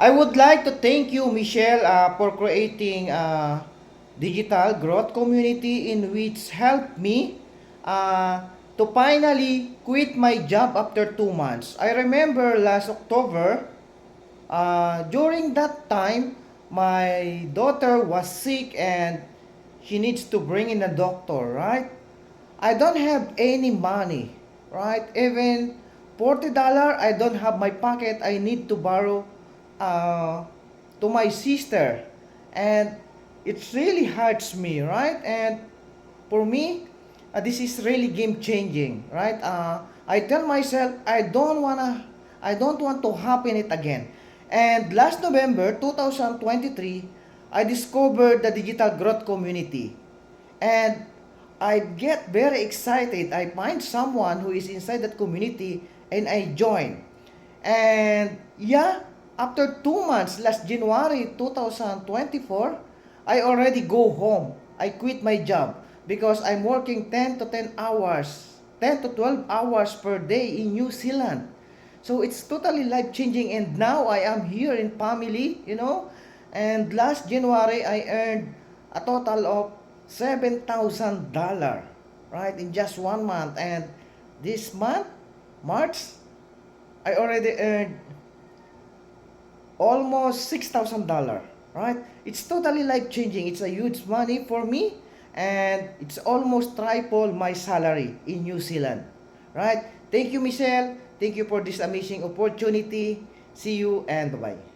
I would like to thank you, Michelle, for creating a digital growth community in which helped me to finally quit my job after 2 months. I remember last October, during that time, my daughter was sick and she needs to bring in a doctor, right? I don't have any money, right? Even $40, I don't have my pocket. I need to borrow uh, to my sister. And it really hurts me, right? And for me, this is really game changing, right? I tell myself I don't want to happen it again. And last November 2023, I discovered the digital growth community. And I get very excited. I find someone who is inside that community and I join. And yeah, after 2 months, last January 2024, I already go home. I quit my job because I'm working 10 to 10 hours, 10 to 12 hours per day in New Zealand. So it's totally life changing, and now I am here in family. And last January I earned a total of $7,000, right, in just 1 month. And this month, March, I already earned almost $6,000, right? It's totally life changing. It's a huge money for me, and it's almost triple my salary in New Zealand, right? Thank you, Michelle. Thank you for this amazing opportunity. See you and bye-bye.